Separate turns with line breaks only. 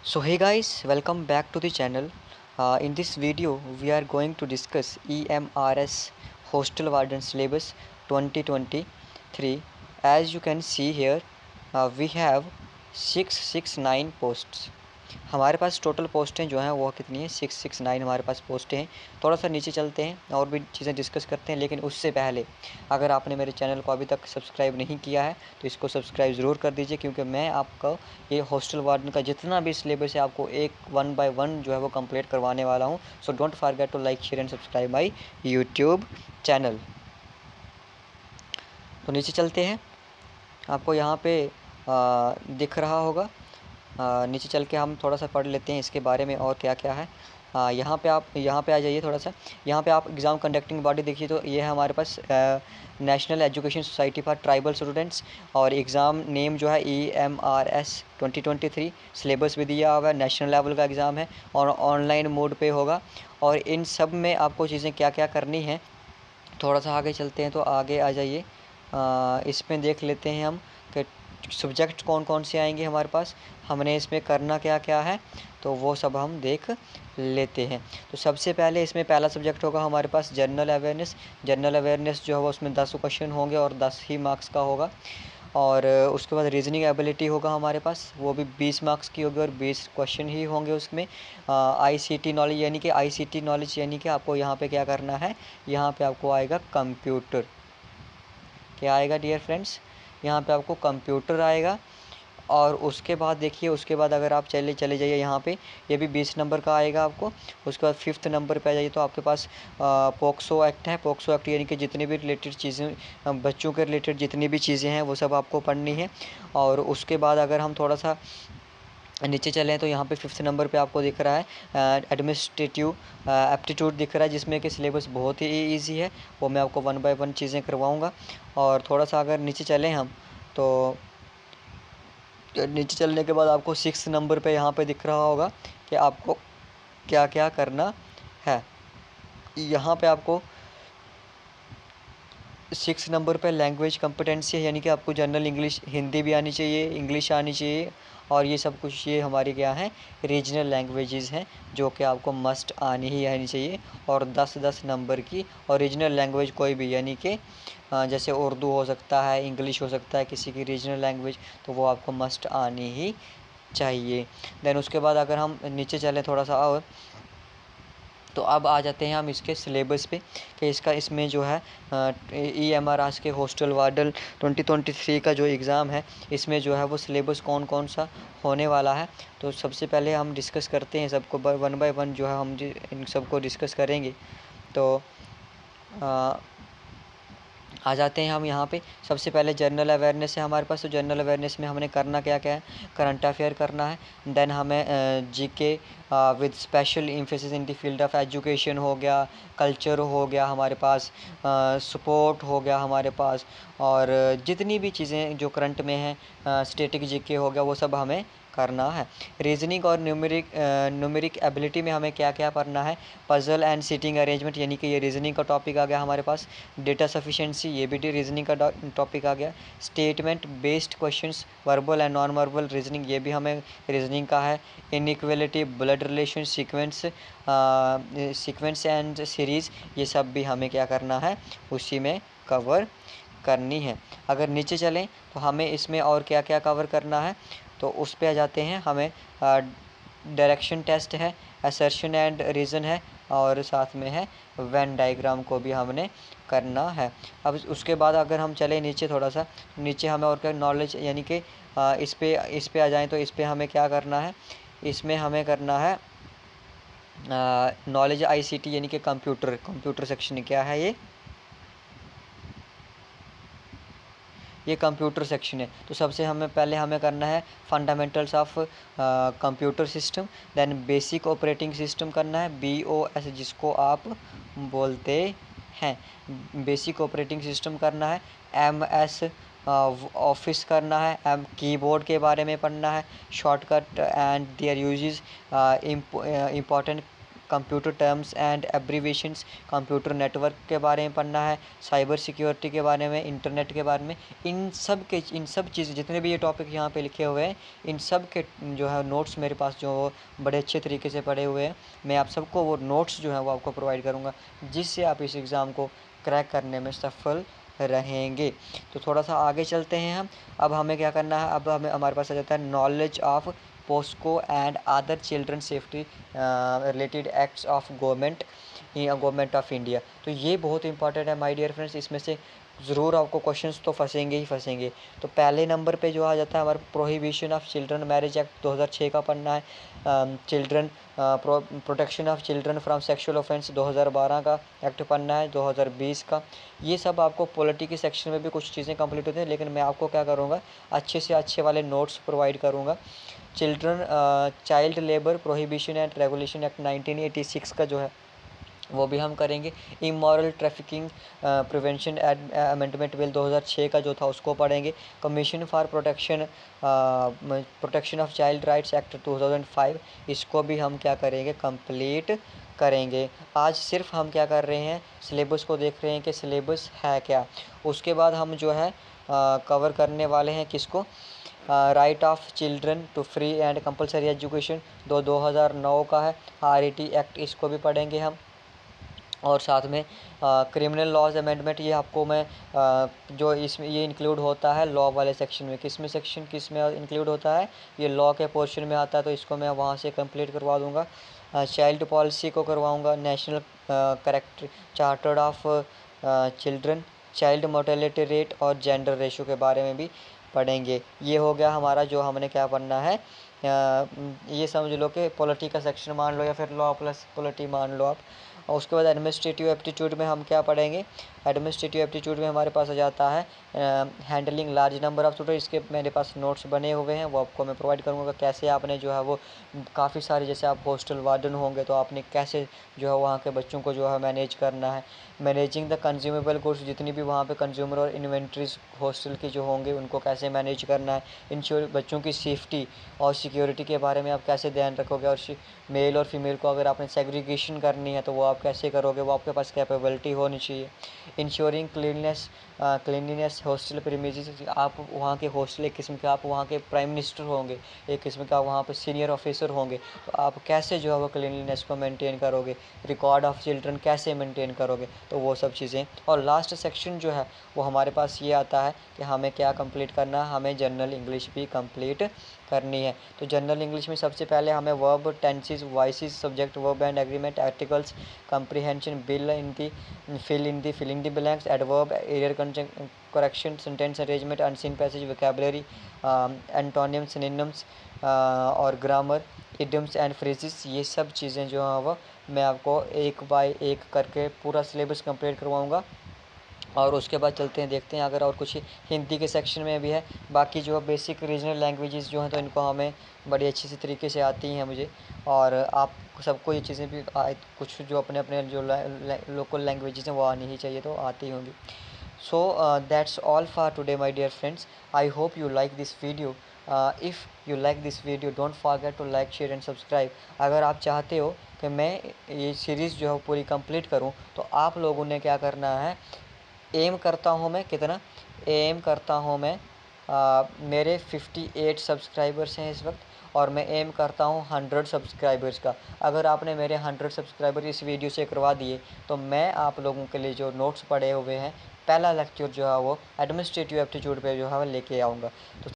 So hey guys, welcome back to the channel. In this video we are going to discuss EMRS Hostel Warden Syllabus 2023. As you can see here, we have 669 posts. हमारे पास total पोस्टें जो हैं वो कितनी है 669 हमारे पास पोस्टें हैं। थोड़ा सा नीचे चलते हैं और भी चीज़ें डिस्कस करते हैं, लेकिन उससे पहले अगर आपने मेरे चैनल को अभी तक सब्सक्राइब नहीं किया है तो इसको सब्सक्राइब ज़रूर कर दीजिए, क्योंकि मैं आपको ये हॉस्टल वार्डन का जितना भी सिलेबस है आपको एक 1 बाय 1 जो है वो कंप्लीट करवाने वाला हूँ। So don't forget to like, share and subscribe my YouTube channel. तो नीचे चलते हैं, आपको यहाँ पे दिख रहा होगा। नीचे चल के हम थोड़ा सा पढ़ लेते हैं इसके बारे में और क्या क्या है। यहाँ पे आ जाइए थोड़ा सा। यहाँ पे आप एग्ज़ाम कंडक्टिंग बॉडी देखिए, तो ये है हमारे पास national education society for tribal students, और एग्ज़ाम नेम जो है EMRS 2023। सिलेबस भी दिया हुआ है, नेशनल लेवल का एग्ज़ाम है और ऑनलाइन मोड पे होगा। और इन सब में आपको चीज़ें क्या क्या करनी है, थोड़ा सा आगे चलते हैं। तो आगे आ जाइए, इसमें देख लेते हैं हम कि सब्जेक्ट कौन कौन से आएंगे हमारे पास, हमने इसमें करना क्या क्या है, तो वो सब हम देख लेते हैं। तो सबसे पहले इसमें पहला सब्जेक्ट होगा हमारे पास जनरल अवेयरनेस। जनरल अवेयरनेस जो है वो उसमें 10 क्वेश्चन होंगे और 10 ही मार्क्स का होगा। और उसके बाद रीजनिंग एबिलिटी होगा हमारे पास, वो भी 20 मार्क्स की होगी और 20 क्वेश्चन ही होंगे उसमें। ICT नॉलेज यानी कि ICT नॉलेज यानी कि आपको यहाँ पे क्या करना है, यहाँ पे आपको आएगा कंप्यूटर। क्या आएगा डियर फ्रेंड्स, यहाँ पे आपको कंप्यूटर आएगा। और उसके बाद देखिए, उसके बाद अगर आप चले जाइए यहाँ पे, ये भी 20 नंबर का आएगा आपको। उसके बाद 5th नंबर पे आ जाइए तो आपके पास पोक्सो एक्ट है। पोक्सो एक्ट यानी कि जितनी भी रिलेटेड चीज़ें, बच्चों के रिलेटेड जितनी भी चीज़ें हैं वो सब आपको पढ़नी है। और उसके बाद अगर हम थोड़ा सा नीचे चलें तो यहाँ पे 5th नंबर पे आपको दिख रहा है एडमिनिस्ट्रेटिव एप्टीट्यूड दिख रहा है, जिसमें कि सिलेबस बहुत ही इजी है। वो मैं आपको 1 बाय 1 चीज़ें करवाऊँगा। और थोड़ा सा अगर नीचे चलें हम, तो नीचे चलने के बाद आपको 6 नंबर पे यहाँ पे दिख रहा होगा कि आपको क्या क्या करना है। यहाँ पे आपको 6 नंबर पे लैंग्वेज कम्पिटेंसी है, यानी कि आपको जनरल इंग्लिश, हिंदी भी आनी चाहिए, इंग्लिश आनी चाहिए, और ये सब कुछ ये हमारी क्या है, रीजनल लैंग्वेजेस हैं जो कि आपको मस्ट आनी ही आनी चाहिए। और 10-10 नंबर की ओरिजिनल लैंग्वेज कोई भी, यानी कि जैसे उर्दू हो सकता है, इंग्लिश हो सकता है, किसी की रीजनल लैंग्वेज, तो वो आपको मस्ट आनी ही चाहिए। देन उसके बाद अगर हम नीचे चलें थोड़ा सा, और तो अब आ जाते हैं हम इसके सिलेबस पे कि इसका इसमें जो है EMRS के हॉस्टल वार्डन 2023 का जो एग्ज़ाम है, इसमें जो है वो सिलेबस कौन कौन सा होने वाला है। तो सबसे पहले हम डिस्कस करते हैं सबको 1 बाय 1 जो है हम इन सबको डिस्कस करेंगे। तो आ जाते हैं हम यहाँ पे। सबसे पहले जनरल अवेयरनेस है हमारे पास। तो जनरल अवेयरनेस में हमने करना क्या क्या है, करंट अफेयर करना है। देन हमें GK with special emphasis in the field of education हो गया, कल्चर हो गया हमारे पास, स्पोर्ट हो गया हमारे पास, और जितनी भी चीज़ें जो करंट में हैं, स्टैटिक GK हो गया, वो सब हमें करना है। रीजनिंग और न्यूमेरिक एबिलिटी में हमें क्या क्या करना है, पजल एंड सीटिंग अरेंजमेंट, यानी कि ये रीजनिंग का टॉपिक आ गया हमारे पास। डेटा सफिशिएंसी, ये भी रीजनिंग का टॉपिक आ गया। Statement based questions, verbal and non verbal reasoning, ये भी हमें रीजनिंग का है। Inequality, blood relation, sequence and series, ये सब भी हमें क्या करना है, उसी में कवर करनी है। अगर नीचे चलें तो हमें इसमें और क्या क्या कवर करना है, तो उस पे आ जाते हैं। हमें डायरेक्शन टेस्ट है, असर्शन एंड रीज़न है, और साथ में है वेन डायग्राम को भी हमने करना है। अब उसके बाद अगर हम चले नीचे थोड़ा सा, नीचे हमें और क्या नॉलेज, यानी कि इस पे आ जाएं तो इस पे हमें क्या करना है, इसमें हमें करना है नॉलेज ICT, यानी कि कंप्यूटर सेक्शन। क्या है ये कंप्यूटर सेक्शन है। तो सबसे हमें करना है fundamentals of computer system, then basic operating system करना है, BOS जिसको आप बोलते हैं, बेसिक ऑपरेटिंग सिस्टम करना है। MS ऑफिस करना है, कीबोर्ड के बारे में पढ़ना है, shortcut and there uses, important computer terms and abbreviations, computer network के बारे में पढ़ना है, साइबर सिक्योरिटी के बारे में, इंटरनेट के बारे में। इन सब चीज़ जितने भी ये टॉपिक यहाँ पे लिखे हुए हैं, इन सब के जो है नोट्स मेरे पास जो बड़े अच्छे तरीके से पड़े हुए हैं। मैं आप सबको वो नोट्स जो है वो आपको प्रोवाइड करूँगा, जिससे आप इस एग्ज़ाम को क्रैक करने में सफल रहेंगे। तो थोड़ा सा आगे चलते हैं हम। अब हमें क्या करना है, अब हमारे पास आ जाता है knowledge of POCSO and other children safety related acts of government of India. तो ये बहुत इंपॉर्टेंट है माय डियर फ्रेंड्स, इसमें से ज़रूर आपको क्वेश्चंस तो फंसेंगे ही फंसेंगे। तो पहले नंबर पे जो आ जाता है हमारा prohibition of children marriage act 2006 का पढ़ना है, children protection of children from sexual offence 2012 का एक्ट पढ़ना है, 2020 का। ये सब आपको पॉलिटी के सेक्शन में भी कुछ चीज़ें कंप्लीट होती हैं, लेकिन मैं आपको क्या करूँगा, अच्छे से अच्छे वाले नोट्स प्रोवाइड करूँगा। Child labour prohibition and regulation act 1986 का जो है वो भी हम करेंगे। Immoral trafficking prevention amendment bill 2006 का जो था उसको पढ़ेंगे। Commission for protection of child rights act 2005, इसको भी हम क्या करेंगे, कंप्लीट करेंगे। आज सिर्फ हम क्या कर रहे हैं, सिलेबस को देख रहे हैं कि सिलेबस है क्या। उसके बाद हम जो है कवर करने वाले हैं किसको, right of children to free and compulsory education 2009 का है, RET एक्ट, इसको भी पढ़ेंगे हम। और साथ में क्रिमिनल लॉज अमेंडमेंट, ये आपको मैं जो इसमें ये इंक्लूड होता है लॉ वाले सेक्शन में, किस में इंक्लूड होता है, ये लॉ के पोर्शन में आता है, तो इसको मैं वहाँ से कंप्लीट करवा दूँगा। चाइल्ड पॉलिसी को करवाऊँगा, national character charter of children, child mortality rate और जेंडर रेशो के बारे में भी पढ़ेंगे। ये हो गया हमारा जो हमने क्या पढ़ना है, ये समझ लो कि पॉलिटी का सेक्शन मान लो या फिर लॉ प्लस पॉलिटी मान लो आप। और उसके बाद एडमिनिस्ट्रेटिव एप्टीट्यूड में हम क्या पढ़ेंगे, एडमिनिस्ट्रेटिव एप्टीट्यूड में हमारे पास आ जाता है handling large number of student. इसके मेरे पास नोट्स बने हुए हैं, वो आपको मैं प्रोवाइड करूँगा, कैसे आपने जो है वो काफ़ी सारे, जैसे आप हॉस्टल वार्डन होंगे तो आपने कैसे जो है वहाँ के बच्चों को जो है मैनेज करना है। मैनेजिंग द कंज्यूमेबल गुड्स, जितनी भी वहाँ पे कंज्यूमर और इन्वेंट्रीज हॉस्टल की जो होंगे उनको कैसे मैनेज करना है। इंश्योर बच्चों की सेफ्टी और सिक्योरिटी के बारे में आप कैसे ध्यान रखोगे, और मेल और फीमेल को अगर आपने सेग्रीगेशन करनी है तो वो आप कैसे करोगे, वो आपके पास कैपेबिलिटी होनी चाहिए। इंश्योरिंग क्लीनलीनेस हॉस्टल प्रीमिसेस, आप वहाँ के हॉस्टल एक किस्म के आप वहाँ के प्राइम मिनिस्टर होंगे, एक किस्म का वहाँ पे सीनियर ऑफिसर होंगे, तो आप कैसे जो है वो क्लीनलीनेस को मेंटेन करोगे, रिकॉर्ड ऑफ चिल्ड्रन कैसे मेंटेन करोगे, तो वो सब चीज़ें। और लास्ट सेक्शन जो है वो हमारे पास ये आता है कि हमें क्या कंप्लीट करना है, हमें जनरल इंग्लिश भी कंप्लीट करनी है। तो जनरल इंग्लिश में सबसे पहले हमें verb, tenses, voices, subject, verb and agreement, articles, comprehension, filling the blanks, adverb, error correction, sentence arrangement, unseen passage, vocabulary, antonyms, synonyms और ग्रामर, इडियम्स एंड फ्रेजेस, ये सब चीज़ें जो हैं वो मैं आपको एक बाय एक करके पूरा सिलेबस कंप्लीट करवाऊँगा। और उसके बाद चलते हैं, देखते हैं अगर और कुछ हिंदी के सेक्शन में भी है। बाकी जो बेसिक रीजनल लैंग्वेजेस जो हैं तो इनको हमें बड़ी अच्छी सी तरीके से आती हैं मुझे, और आप सबको ये चीज़ें भी कुछ जो अपने अपने जो लोकल लैंग्वेजेस हैं वो आनी ही चाहिए, तो आती होंगी। So that's all for today my dear friends. I hope you like this video. If you like this video, don't forget to like, share and subscribe. अगर आप चाहते हो कि मैं ये सीरीज़ जो है पूरी कंप्लीट करूं, तो आप लोगों ने क्या करना है, एम करता हूं मैं कितना, एम करता हूं मैं मेरे 58 सब्सक्राइबर्स हैं इस वक्त, और मैं एम करता हूं 100 सब्सक्राइबर्स का। अगर आपने मेरे 100 सब्सक्राइबर इस वीडियो से करवा दिए तो मैं आप लोगों के लिए जो नोट्स पड़े हुए हैं, पहला लेक्चर जो है वो एडमिनिस्ट्रेटिव एप्टीट्यूड पे जो है लेके आऊँगा। तो